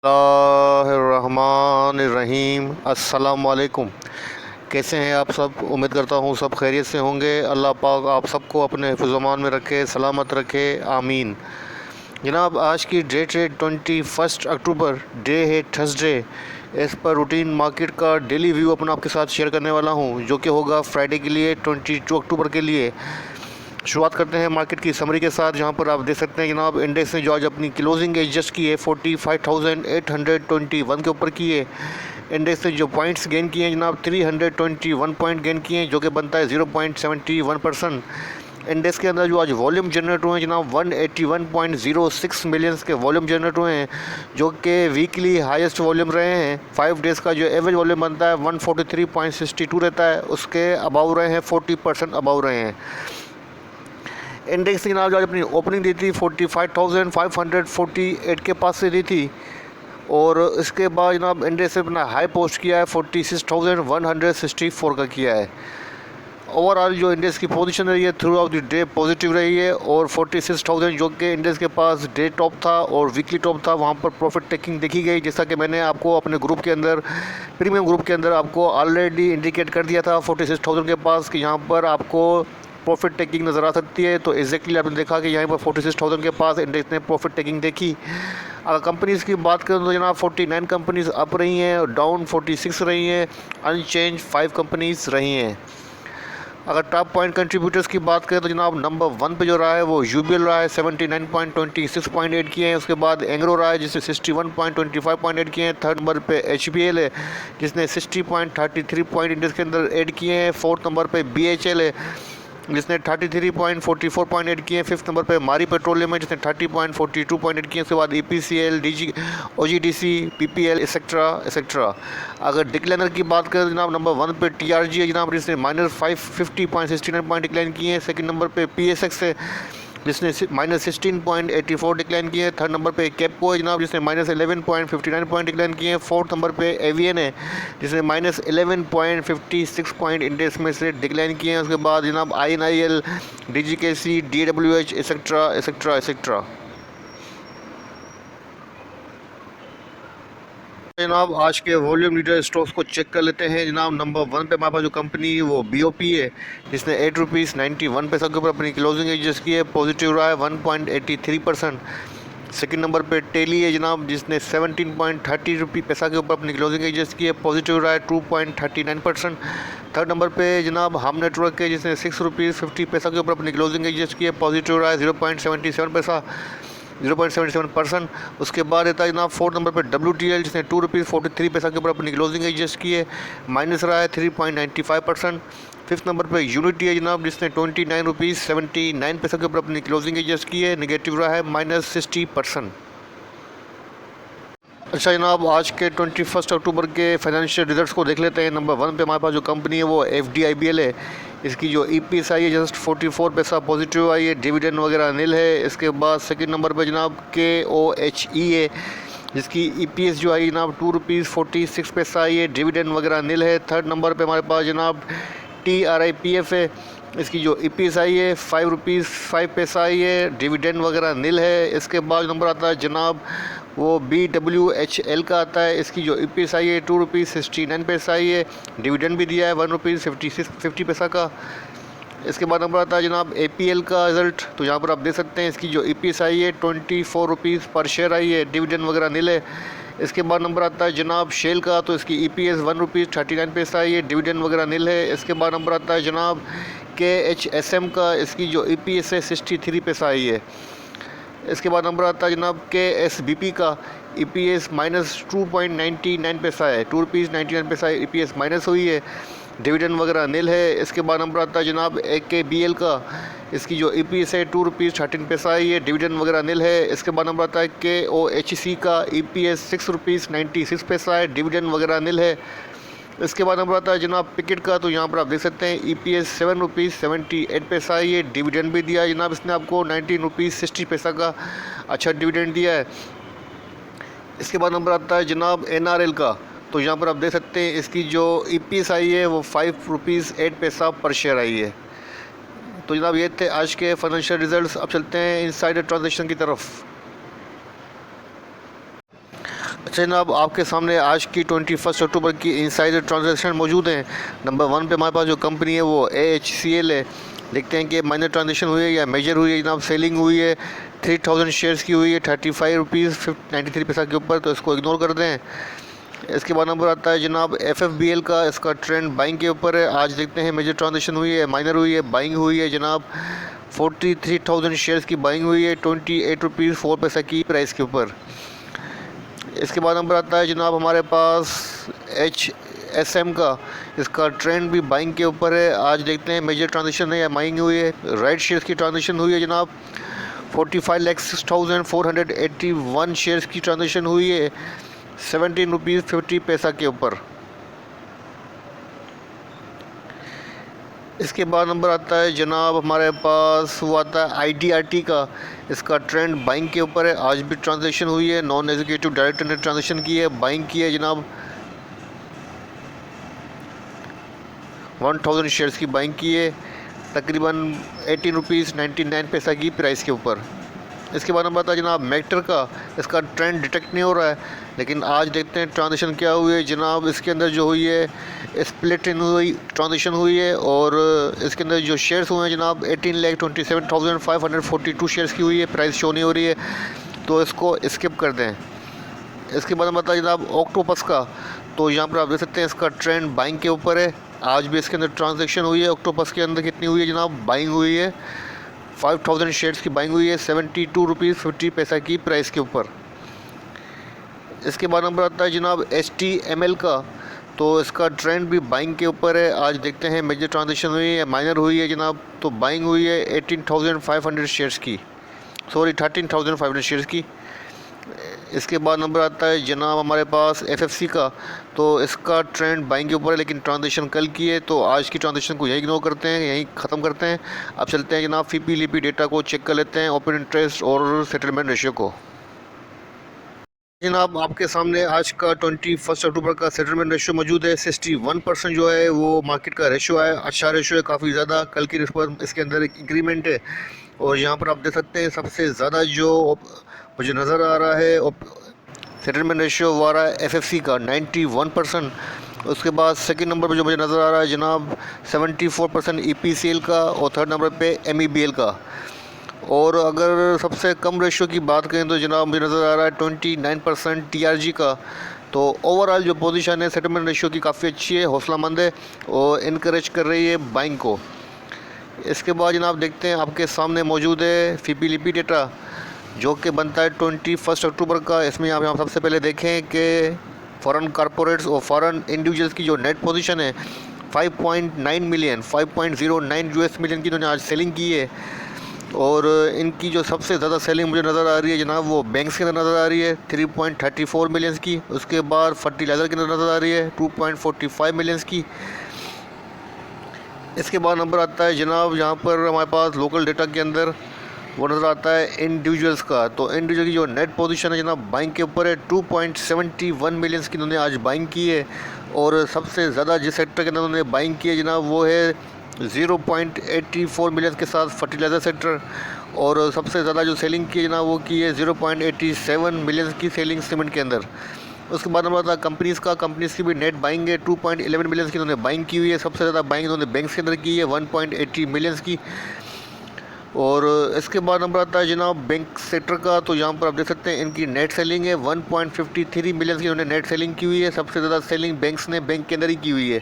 बिस्मिल्लाहिर्रहमानिर्रहीम। अस्सलाम वालेकुम। कैसे हैं आप सब? उम्मीद करता हूँ सब खैरियत से होंगे। अल्लाह पाक आप सबको अपने हिफ़्ज़-ओ-अमान में रखे, सलामत रखे, आमीन। जनाब, आज की डेट है 21 अक्टूबर, डे है थर्सडे। इस पर रूटीन मार्केट का डेली व्यू अपना आपके साथ शेयर करने वाला हूँ, जो कि होगा फ्राइडे के लिए 22 अक्टूबर के लिए। शुरुआत करते हैं मार्केट की समरी के साथ, जहां पर आप देख सकते हैं जनाब, इंडेक्स ने जो आज अपनी क्लोजिंग एडजस्ट की है 45,821 के ऊपर की है। इंडेक्स ने जो पॉइंट्स गेन किए हैं जनाब, 321 पॉइंट गेन किए हैं, जो कि बनता है 0.71%। इंडेक्स के अंदर जो आज वॉल्यूम जनरेट हुए हैं जनाब, 181.06 मिलियंस के वॉल्यूम जनरेट हुए हैं, जो कि वीकली हाईएस्ट वॉल्यूम रहे हैं। 5 डेज़ का जो एवरेज वॉल्यूम बनता है 143.62 रहता है, उसके अबाउ रहे हैं, 40% अबाउ रहे हैं। इंडेक्स ने जनाब आज अपनी ओपनिंग दी थी 45,548 के पास से दी थी, और इसके बाद जनाब इंडेक्स ने अपना हाई पोस्ट किया है 46,164 का किया है। ओवरऑल जो इंडेक्स की पोजीशन रही है through out the day positive रही है, और 46,000 जो कि इंडेक्स के पास डे टॉप था और वीकली टॉप था, वहाँ पर प्रॉफिट टेकिंग देखी गई, जैसा कि मैंने आपको अपने ग्रुप के अंदर, प्रीमियम ग्रुप के अंदर आपको ऑलरेडी इंडिकेट कर दिया था 46,000 के पास कि यहाँ पर आपको प्रॉफिट टेकिंग नज़र आ सकती है। तो एग्जैक्टली आपने देखा कि यहाँ पर 46,000 के पास इंडेक्स ने प्रॉफिट टेकिंग देखी। अगर कंपनीज़ की बात करें तो जनाब 49 कंपनीज़ अप रही हैं, डाउन 46 रही हैं, अनचेंज 5 कंपनीज़ रही हैं। अगर टॉप पॉइंट कंट्रीब्यूटर्स की बात करें तो जनाब नंबर 1 पे जो रहा है वो यूबीएल रहा है, 79.26 पॉइंट ऐड किए हैं। उसके बाद एंग्रो रहा है जिसने 61.25 पॉइंट ऐड किए हैं। थर्ड नंबर पे एचबीएल है जिसने 60.33 पॉइंट इंडेक्स के अंदर ऐड किए हैं। फोर्थ नंबर पे बीएचएल है जिसने 33.44 पॉइंट ऐड किए हैं। फिफ्थ नंबर पे मारी पेट्रोलियम है जिसने 30.42 पॉइंट ऐड किए हैं। उसके बाद ईपीसीएल, ओजीडीसी, पीपीएल एक्सेट्रा। अगर डिक्लाइनर की बात करें तो जनाब नंबर 1 पे टीआरजी है जनाब, जिसने -550.69 पॉइंट डिक्लाइन किए हैं। सेकंड नंबर पे पीएसएक्स है जिसने -16.84 डिक्लाइन किए हैं। थर्ड नंबर पे कैपको है जनाब, जिसने -11.59 पॉइंट डिक्लाइन किए हैं। फोर्थ नंबर पे एवीएन है जिसने -11.56 पॉइंट इंडेक्स में से डिक्लाइन किए हैं। उसके बाद जनाब आईएनआईएल, डीजीकेसी, डीडब्ल्यूएच एक्सेट्रा। जनाब आज के वॉल्यूम लीडर स्टॉक्स को चेक कर लेते हैं। जनाब नंबर 1 पे हमारे पास जो कंपनी है वो बीओपी है जिसने 8 रुपीज़ 91 पैसा के ऊपर अपनी क्लोजिंग एडजस्ट की है, पॉजिटिव रहा है 1.83%। सेकंड नंबर पे टेली है जनाब, जिसने 17.30 रुपये पैसा के ऊपर अपनी क्लोजिंग एडजस्ट की है, पॉजिटिव रहा है 2.39%। थर्ड नंबर पे जनाब हम नेटवर्क है जिसने 6 रुपीज़ 50 पैसा के ऊपर अपनी क्लोजिंग एडजस्ट की है, पॉजिटिव रहा है 0.77 पैसा, 0.77%। उसके बाद रहता है जनाब फोर्थ नंबर पर WTL जिसने 2 रुपीज़ 43 पैसा के ऊपर अपनी क्लोजिंग एडजस्ट की है, माइनस रहा है 3.95%। फिफ्थ नंबर पर यूनिटी है जनाब, जिसने 29 रुपीज़ 79 पैसा के ऊपर अपनी क्लोजिंग एडजस्ट की है, नेगेटिव रहा है -60%। अच्छा जनाब, आज के 21 अक्टूबर के फाइनेंशियल रिजल्ट्स को देख लेते हैं। नंबर 1 पे हमारे पास जो कंपनी है वो FDIBL है। इसकी जो EPS आई है जस्ट 44 पैसा पॉजिटिव आई है, डिविडेंड वगैरह नील है। इसके बाद सेकंड नंबर पे जनाब KOHE है जिसकी EPS जो आई जनाब 2 रुपीज़ 46 पैसा आई है, डिविडेंड वगैरह नील है। थर्ड नंबर पे हमारे पास जनाब TRIPF है, इसकी जो EPS आई है 5 रुपीज़ 5 पैसा आई है, डिविडेंड वगैरह नील है। इसके बाद नंबर आता है जनाब वो BWHL का आता है, इसकी जो EPS आई है 2 रुपीज़ 69 पैसा आई है, डिविडेंड भी दिया है 1 रुपीज़ 50 पैसा का। इसके बाद नंबर आता है जनाब APL का रिज़ल्ट, तो यहाँ पर आप देख सकते हैं इसकी जो EPS आई है 24 रुपीज़ पर शेयर आई है, डिविडेंड वगैरह नील है। इसके बाद नंबर आता है जनाब शेल का, तो इसकी EPS 1 रुपीज़ 39 पैसा आई है, डिविडेंड वगैरह नील है। इसके बाद नंबर आता है जनाब KHSM का, इसकी जो EPS है 63 पैसा आई है। इसके बाद नंबर आता है जनाब KSBP का, EPS -2.99 पैसा है, 2 रुपीज़ 99 पैसा EPS माइनस हुई है, डिविडेंड वगैरह नील है। इसके बाद नंबर आता है जनाब AKBL का, इसकी जो EPS है 2 रुपीज़ 13 पैसा आई है, डिविडेंड वगैरह नील है। इसके बाद नंबर आता है KOHC का, EPS 6 रुपीज़ 96 पैसा है, डिविडेंड वगैरह नील है। इसके बाद नंबर आता है जनाब पिकेट का, तो यहाँ पर आप देख सकते हैं EPS 7 रुपीज़ 78 पैसा है, ये डिविडेंड भी दिया है जनाब, इसने आपको 19 रुपीज़ 60 पैसा का अच्छा डिविडेंड दिया है। इसके बाद नंबर आता है जनाब NRL का, तो यहाँ पर आप देख सकते हैं इसकी जो EPS आई है वो 5 रुपीज़ 8 पैसा पर शेयर आई है। तो जनाब ये थे आज के फाइनेंशियल रिजल्ट्स। अब चलते हैं इनसाइडर ट्रांजेक्शन की तरफ। अच्छा जनाब, आपके सामने आज की 21 अक्टूबर की इनसाइडर ट्रांजैक्शन मौजूद हैं। नंबर 1 पे हमारे पास जो कंपनी है वो AHCL है। देखते हैं कि माइनर ट्रांजैक्शन हुई है या मेजर हुई है जनाब। सेलिंग हुई है 3000 शेयर्स की हुई है 35 रुपीज़ 93 पैसा के ऊपर, तो इसको इग्नोर कर दें। इसके बाद नंबर आता है जनाब FFBL का। इसका ट्रेंड बाइंग के ऊपर है। आज देखते हैं मेजर ट्रांजैक्शन हुई है, माइनर हुई है, बाइंग हुई है जनाब। 43,000 शेयर्स की बाइंग हुई है 28 रुपीज़ 4 पैसा की प्राइस के ऊपर। इसके बाद नंबर आता है जनाब हमारे पास HSM का। इसका ट्रेंड भी बाइंग के ऊपर है। आज देखते हैं मेजर ट्रांजेक्शन है या बाइंग हुई है। राइट शेयर्स की ट्रांजेक्शन हुई है जनाब। 45,06,481 शेयर्स की ट्रांजेक्शन हुई है 17 रुपीज़ 50 पैसा के ऊपर। इसके बाद नंबर आता है जनाब हमारे पास वो आता है IDRT का। इसका ट्रेंड बाइंग के ऊपर है। आज भी ट्रांजैक्शन हुई है। नॉन एग्जीक्यूटिव डायरेक्टर ने ट्रांजैक्शन की है, बाइंग की है जनाब। 1000 शेयर्स की बाइंग की है तकरीबन 18 रुपीज़ 99 पैसा की प्राइस के ऊपर। इसके बाद नंबर आता है जनाब मैक्टर का। इसका ट्रेंड डिटेक्ट नहीं हो रहा है, लेकिन आज देखते हैं ट्रांजेक्शन क्या हुई है जनाब। इसके अंदर जो हुई है स्प्लिट इन हुई ट्रांजेक्शन हुई है, और इसके अंदर जो शेयर्स हुए हैं जनाब 18,27,542 शेयर्स की हुई है। प्राइस शो नहीं हो रही है, तो इसको स्किप कर दें। इसके बाद नंबर आता है जनाब ऑक्टोपस का। तो यहाँ पर आप देख सकते हैं इसका ट्रेंड बाइंग के ऊपर है। आज भी इसके अंदर ट्रांजेक्शन हुई है। ऑक्टोपस के अंदर कितनी हुई है जनाब, बाइंग हुई है 5000 शेयर्स की बाइंग हुई है 72 रुपीज़ 50 पैसा की प्राइस के ऊपर। इसके बाद नंबर आता है जनाब STML का। तो इसका ट्रेंड भी बाइंग के ऊपर है। आज देखते हैं मेजर ट्रांजेक्शन हुई है, माइनर हुई है जनाब। तो बाइंग हुई है 13,500 शेयर्स की, 13,500 शेयर्स की। इसके बाद नंबर आता है जनाब हमारे पास FFC का। तो इसका ट्रेंड बाइंग के ऊपर है, लेकिन ट्रांजेक्शन कल की है, तो आज की ट्रांजेक्शन को यहीं इग्नोर करते हैं, यहीं ख़त्म करते हैं। अब चलते हैं जनाब FIPI लिपि डेटा को चेक कर लेते हैं, ओपन इंटरेस्ट और सेटलमेंट रेशियो को। जनाब आपके सामने आज का 21 अक्टूबर का सेटलमेंट रेशियो मौजूद है। 61% जो है वो मार्केट का रेशियो है। अच्छा रेशियो है, काफ़ी ज़्यादा। कल की रिस्पॉन्स इसके अंदर एक इंक्रीमेंट है। और यहाँ पर आप देख सकते हैं सबसे ज़्यादा जो मुझे नज़र आ रहा है सेटलमेंट रेशियो वो आ रहा है FFC का 91%। उसके बाद सेकंड नंबर पे जो मुझे नज़र आ रहा है जनाब 74% EPCL का, और थर्ड नंबर पे MEBL का। और अगर सबसे कम रेशियो की बात करें तो जनाब मुझे नज़र आ रहा है 29% TRG का। तो ओवरऑल जो पोजीशन है सेटलमेंट रेशियो की काफ़ी अच्छी है, हौसलामंद है और इनकरेज कर रही है बाइंग को। इसके बाद जनाब देखते हैं आपके सामने मौजूद है FIPI लिपि डेटा, जो कि बनता है 21 अक्टूबर का। इसमें आप सबसे पहले देखें कि फॉरेन कॉरपोरेट्स और फॉरेन इंडिविजुअल्स की जो नेट पोजीशन है 5.09 US मिलियन की इन्होंने आज सेलिंग की है। और इनकी जो सबसे ज़्यादा सेलिंग मुझे नज़र आ रही है जनाब वो बैंक्स के अंदर नज़र आ रही है 3.34 मिलियंस की। उसके बाद फर्टिलाइज़र के अंदर नज़र आ रही है 2.45 मिलियंस की। इसके बाद नंबर आता है जनाब यहाँ पर हमारे पास लोकल डेटा के अंदर वो नज़र आता है इंडिविजुअल्स का। तो इंडिविजुअल की जो नेट पोजीशन है जनाब बाइंग के ऊपर है 2.71 मिलियंस की इन्होंने आज बाइंग की है। और सबसे ज़्यादा जिस सेक्टर के अंदर उन्होंने बाइंग की है जनाब वो है 0.84 मिलियन के साथ फर्टिलाइज़र सेक्टर। और सबसे ज़्यादा जो सेलिंग की है जनाब वो की है 0.87 मिलियन की सेलिंग सीमेंट के अंदर। उसके बाद नंबर आता है कंपनीज़ का। कंपनीज़ की भी नेट बाइंग है 2.11 मिलियन की इन्होंने बाइंग की हुई है। सबसे ज़्यादा बाइंग इन्होंने बैंक्स के अंदर की है 1.80 मिलियंस की। और इसके बाद नंबर आता है जनाब बैंक सेक्टर का। तो यहाँ पर आप देख सकते हैं इनकी नेट सेलिंग है 1.53 मिलियन की इन्होंने नेट सेलिंग की हुई है। सबसे ज़्यादा सेलिंग बैंक्स ने बैंक के अंदर ही की हुई है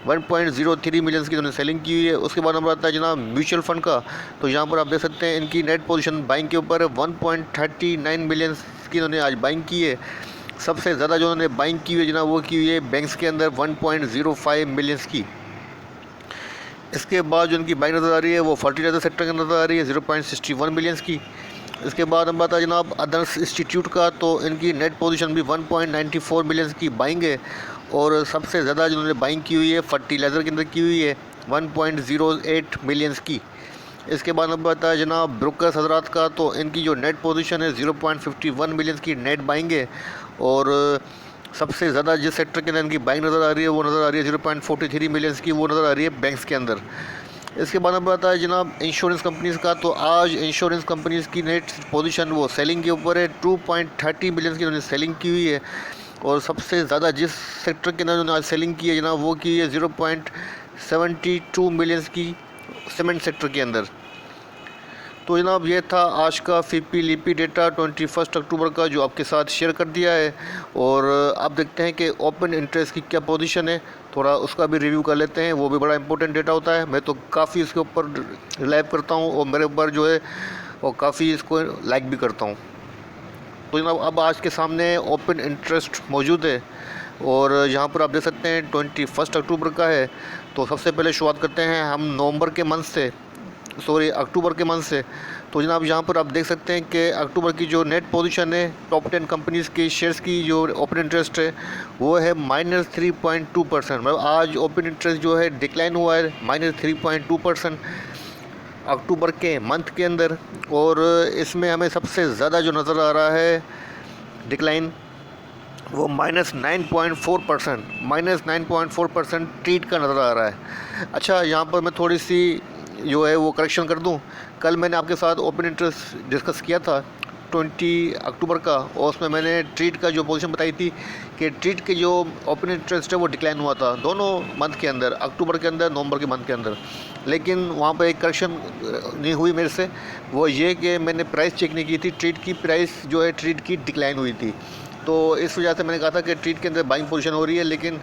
1.03 मिलियन की इन्होंने सेलिंग की हुई है। उसके बाद नंबर आता है जनाब म्यूचुअल फंड का। तो यहाँ पर आप देख सकते हैं इनकी नेट पोजीशन बाइंग के ऊपर है 1.39 मिलियन की इन्होंने आज बाइंग की है। सबसे ज़्यादा जो उन्होंने बाइंग की हुई है जनाब वो की हुई है बैंक्स के अंदर 1.05 मिलियंस की। इसके बाद जो इनकी बाइंग नज़र आ रही है वो फर्टिलाइजर सेक्टर के अंदर नज़र आ रही है 0.61 मिलियंस की। इसके बाद हम बात है जनाब अदर्स इंस्टीट्यूट का। तो इनकी नेट पोजीशन भी 1.94 मिलियंस की बाइंग है। और सबसे ज़्यादा जिन्होंने बाइंग की हुई है फर्टिलाइज़र के अंदर की हुई है 1.08 मिलियंस की। इसके बाद नंबर आता है जनाब ब्रोकर्स हजरात का। तो इनकी जो नेट पोजीशन है 0.51 मिलियंस की नेट बाइंग है। और सबसे ज़्यादा जिस सेक्टर के अंदर इनकी बाइंग नज़र आ रही है वो नज़र आ रही है 0.43 मिलियंस की, वो नज़र आ रही है बैंक्स के अंदर। इसके बाद में आता है जनाब इंश्योरेंस कंपनीज़ का। तो आज इंश्योरेंस कंपनीज़ की नेट पोजीशन वो सेलिंग के ऊपर है, 2.30 बिलियन की उन्होंने सेलिंग की हुई है। और सबसे ज़्यादा जिस सेक्टर के अंदर उन्होंने आज सेलिंग की है जनाब वो की है 0.72 मिलियंस की सीमेंट सेक्टर के अंदर। तो जनाब ये था आज का फीपी लीपी डेटा 21 अक्टूबर का जो आपके साथ शेयर कर दिया है। और आप देखते हैं कि ओपन इंटरेस्ट की क्या पोजीशन है, थोड़ा उसका भी रिव्यू कर लेते हैं। वो भी बड़ा इंपॉर्टेंट डेटा होता है। मैं तो काफ़ी इसके ऊपर रिलाइव करता हूँ और मेरे ऊपर जो है और काफ़ी इसको लाइक भी करता हूँ। तो जनाब अब आज के सामने ओपन इंटरेस्ट मौजूद है और यहाँ पर आप देख सकते हैं 21 अक्टूबर का है। तो सबसे पहले शुरुआत करते हैं हम नवंबर के मंथ से, अक्टूबर के मंथ से। तो जनाब यहाँ पर आप देख सकते हैं कि अक्टूबर की जो नेट पोजीशन है टॉप 10 कंपनीज़ के शेयर्स की जो ओपन इंटरेस्ट है वो है -3.2%। मतलब आज ओपन इंटरेस्ट जो है डिक्लाइन हुआ है -3.2% अक्टूबर के मंथ के अंदर। और इसमें हमें सबसे ज़्यादा जो नज़र आ रहा है डिक्लाइन वो -9.4% ट्रीट का नज़र आ रहा है। अच्छा, यहाँ पर मैं थोड़ी सी जो है वो करेक्शन कर दूं। कल मैंने आपके साथ ओपन इंटरेस्ट डिस्कस किया था 20 अक्टूबर का, और उसमें मैंने ट्रीट का जो पोजीशन बताई थी कि ट्रीट के जो ओपन इंटरेस्ट है वो डिक्लाइन हुआ था दोनों मंथ के अंदर, अक्टूबर के अंदर, नवंबर के मंथ के अंदर। लेकिन वहाँ पर एक करेक्शन नहीं हुई मेरे से, वो ये कि मैंने प्राइस चेक नहीं की थी। ट्रीट की प्राइस जो है ट्रीट की डिक्लाइन हुई थी। तो इस वजह से मैंने कहा था कि ट्रीट के अंदर बाइंग पोजीशन हो रही है, लेकिन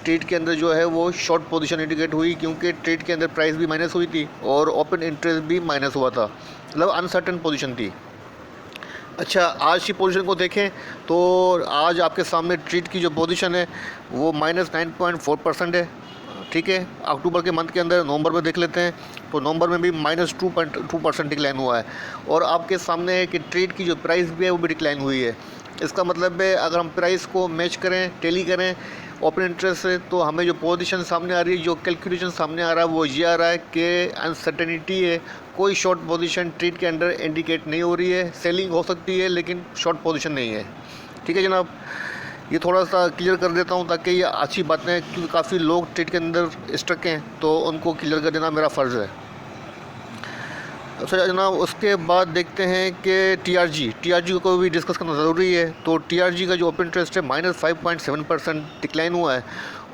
ट्रेड के अंदर जो है वो शॉर्ट पोजीशन इंडिकेट हुई क्योंकि ट्रेड के अंदर प्राइस भी माइनस हुई थी और ओपन इंटरेस्ट भी माइनस हुआ था, मतलब अनसर्टेन पोजीशन थी। अच्छा, आज की पोजीशन को देखें तो आज आपके सामने ट्रेड की जो पोजीशन है वो -9.4% है। ठीक है, अक्टूबर के मंथ के अंदर। नवंबर में देख लेते हैं तो नवंबर में भी -2.2% डिक्लाइन हुआ है। और आपके सामने है कि ट्रेड की जो प्राइस भी है वो भी डिक्लाइन हुई है। इसका मतलब है अगर हम प्राइस को मैच करें, टेली करें ओपन इंटरेस्ट से, तो हमें जो पोजीशन सामने आ रही है, जो कैलकुलेशन सामने आ रहा है वो ये आ रहा है कि अनसर्टेनिटी है। कोई शॉर्ट पोजीशन ट्रेड के अंदर इंडिकेट नहीं हो रही है। सेलिंग हो सकती है लेकिन शॉर्ट पोजीशन नहीं है। ठीक है जनाब, ये थोड़ा सा क्लियर कर देता हूँ ताकि ये अच्छी बातें, क्योंकि काफ़ी लोग ट्रेड के अंदर स्टक हैं तो उनको क्लियर कर देना मेरा फ़र्ज़ है। अच्छा जनाब, उसके बाद देखते हैं कि टीआरजी को भी डिस्कस करना ज़रूरी है। तो टीआरजी का जो ओपन इंटरेस्ट है -5.7% डिक्लाइन हुआ है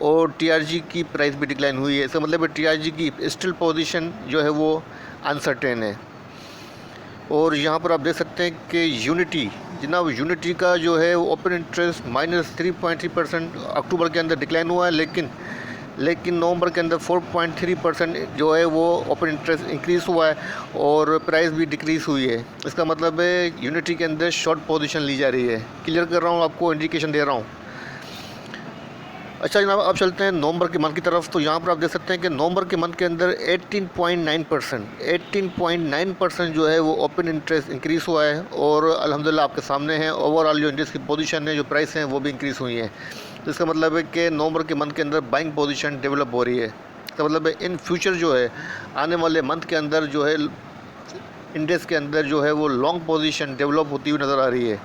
और टीआरजी की प्राइस भी डिक्लाइन हुई है। इसका मतलब है टीआरजी की स्टिल पोजीशन जो है वो अनसर्टेन है। और यहाँ पर आप देख सकते हैं कि यूनिटी का जो है ओपन इंटरेस्ट -3.3% अक्टूबर के अंदर डिक्लाइन हुआ है, लेकिन नवंबर के अंदर 4.3% जो है वो ओपन इंटरेस्ट इंक्रीज़ हुआ है और प्राइस भी डिक्रीज़ हुई है। इसका मतलब है यूनिटी के अंदर शॉर्ट पोजीशन ली जा रही है। क्लियर कर रहा हूँ, आपको इंडिकेशन दे रहा हूँ। अच्छा जनाब, अब चलते हैं नवंबर के मंथ की तरफ। तो यहाँ पर आप देख सकते हैं कि नवंबर के मंथ के अंदर 18.9% जो है वो ओपन इंटरेस्ट इंक्रीज़ हुआ है और अल्हम्दुलिल्लाह आपके सामने है। ओवरऑल जो इंडेक्स की पोजीशन है, जो प्राइस हैं वो भी इंक्रीज़ हुई हैं। तो इसका मतलब है कि नवंबर के मंथ के अंदर बाइंग पोजीशन डेवलप हो रही है। इसका मतलब है इन फ्यूचर जो है आने वाले मंथ के अंदर जो है इंडेक्स के अंदर जो है वो लॉन्ग पोजीशन डेवलप होती हुई नज़र आ रही है।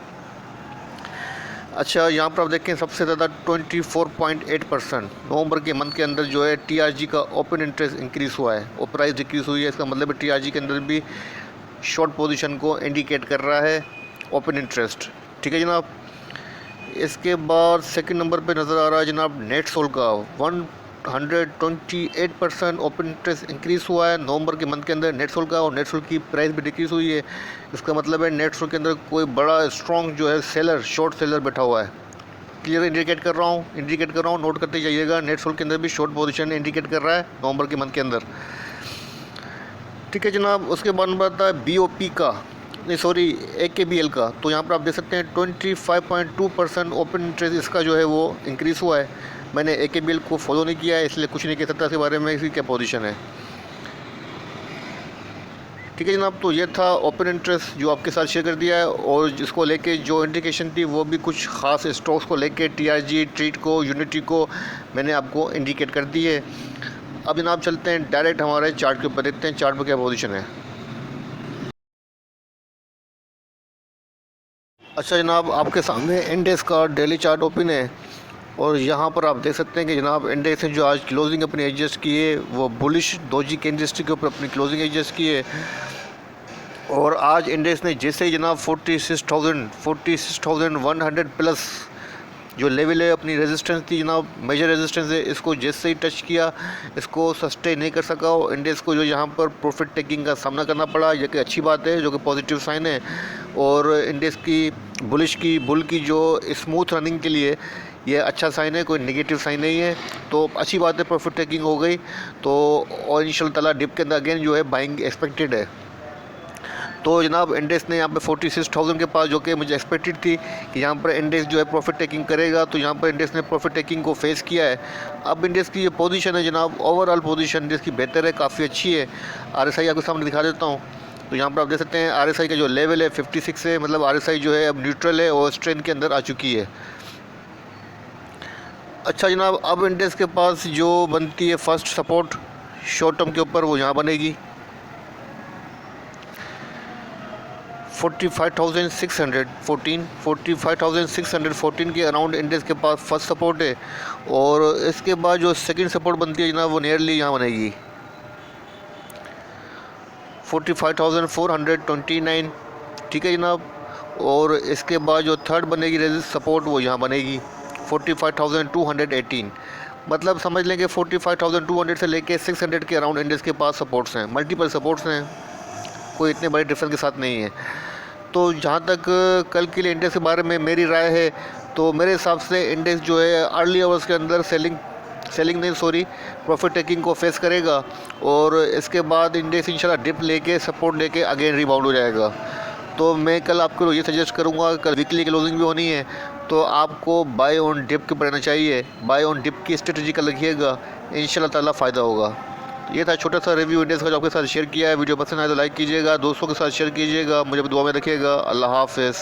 अच्छा, यहाँ पर आप देखें सबसे ज़्यादा 24.8% नवंबर के मंथ के अंदर जो है टीआरजी का ओपन इंटरेस्ट इंक्रीज़ हुआ है और प्राइस डिक्रीज़ हुई है। इसका मतलब है टीआरजी के अंदर भी शॉर्ट पोजीशन को इंडिकेट कर रहा है ओपन इंटरेस्ट। ठीक है जनाब, इसके बाद सेकंड नंबर पे नज़र आ रहा है जनाब नेटसोल का 128% ओपन इंटरेस्ट इंक्रीज़ हुआ है नवंबर के मंथ के अंदर नेटसोल का, और नेटसोल की प्राइस भी डिक्रीज़ हुई है। इसका मतलब है नेटसोल के अंदर कोई बड़ा स्ट्रॉन्ग जो है सेलर, शॉर्ट सेलर बैठा हुआ है। क्लियर इंडिकेट कर रहा हूँ, नोट करते जाइएगा। नेटसोल के अंदर भी शॉर्ट पोजीशन इंडिकेट कर रहा है नवंबर के मंथ के अंदर। ठीक है जनाब, उसके बाद आता है BOP का, नहीं सॉरी AKBL का। तो यहाँ पर आप देख सकते हैं 25.2% ओपन इंटरेस्ट इसका जो है वो इंक्रीज़ हुआ है। मैंने AKBL को फॉलो नहीं किया है इसलिए कुछ नहीं कह सकता इसके बारे में, इसकी क्या पोजीशन है। ठीक है जनाब, तो ये था ओपन इंटरेस्ट जो आपके साथ शेयर कर दिया है और जिसको लेके जो इंडिकेशन थी वो भी कुछ ख़ास स्टॉक्स को लेके टीआरजी, ट्रीट को, यूनिटी को मैंने आपको इंडिकेट कर दी है। अब जनाब चलते हैं डायरेक्ट हमारे चार्ट के ऊपर, देखते हैं चार्ट पर क्या पोजीशन है। अच्छा जनाब, आपके सामने इंडेक्स का डेली चार्ट ओपन है और यहाँ पर आप देख सकते हैं कि जनाब इंडेक्स ने जो आज क्लोजिंग अपनी एडजस्ट की है वो बुलिश दोजी कैंडलस्टिक के ऊपर अपनी क्लोजिंग एडजस्ट की है। और आज इंडेक्स ने जैसे ही जनाब 46,100 प्लस जो लेवल है अपनी रेजिस्टेंस थी जनाब, मेजर रेजिस्टेंस है, इसको जैसे ही टच किया इसको सस्टेन नहीं कर सका और इंडेक्स को जो यहाँ पर प्रॉफिट टेकिंग का सामना करना पड़ा, जो कि अच्छी बात है, जो कि पॉजिटिव साइन है। और इंडेक्स की बुल की जो स्मूथ रनिंग के लिए ये अच्छा साइन है, कोई नेगेटिव साइन नहीं है। तो अच्छी बात है, प्रॉफिट टेकिंग हो गई। तो और इंशाल्लाह ताला डिप के अंदर अगेन जो है बाइंग एक्सपेक्टेड है। तो जनाब इंडेक्स ने यहाँ पे 46,000 के पास, जो कि मुझे एक्सपेक्टेड थी कि यहाँ पर इंडेक्स जो है प्रॉफिट टेकिंग करेगा, तो यहाँ पर इंडेक्स ने प्रॉफिट टेकिंग को फेस किया है। अब इंडेक्स की ये पोजीशन है जनाब, ओवरऑल पोजीशन इंडेक्स की बेहतर है, काफ़ी अच्छी है। RSI आपके सामने दिखा देता हूँ। तो यहाँ पर आप देख सकते हैं RSI का जो लेवल है 56 है, मतलब RSI जो है अब न्यूट्रल है और स्ट्रेंथ के अंदर आ चुकी है। अच्छा जनाब, अब इंडेक्स के पास जो बनती है फर्स्ट सपोर्ट शॉर्ट टर्म के ऊपर, वो यहाँ बनेगी 45,614 के अराउंड इंडेक्स के पास फर्स्ट सपोर्ट है। और इसके बाद जो सेकंड सपोर्ट बनती है जनाब वो नियरली यहाँ बनेगी 45,429, ठीक है जनाब। और इसके बाद जो थर्ड बनेगी रेजिस्ट सपोर्ट वो यहाँ बनेगी 45,218। मतलब समझ लें कि 45,200 से लेके 600 के अराउंड इंडेक्स के पास सपोर्ट्स हैं, मल्टीपल सपोर्ट्स हैं, कोई इतने बड़े डिफरेंस के साथ नहीं है। तो जहाँ तक कल के लिए इंडेक्स के बारे में मेरी राय है, तो मेरे हिसाब से इंडेक्स जो है अर्ली आवर्स के अंदर प्रॉफिट टेकिंग को फेस करेगा। और इसके बाद इंडेक्स इंशाल्लाह डिप लेके सपोर्ट लेके अगेन रिबाउंड हो जाएगा। तो मैं कल आपको ये सजेस्ट करूँगा, कल वीकली क्लोजिंग भी होनी है, तो आपको बाय ऑन डिप के ऊपर रहना चाहिए। बाय ऑन डिप की स्ट्रेटजी का रखिएगा, इंशाल्लाह ताला फ़ायदा होगा। ये था छोटा सा रिव्यू इंडेक्स का जो आपके साथ शेयर किया है। वीडियो पसंद आए तो लाइक कीजिएगा, दोस्तों के साथ शेयर कीजिएगा, मुझे दुआ में रखिएगा। अल्लाह हाफ़िज़।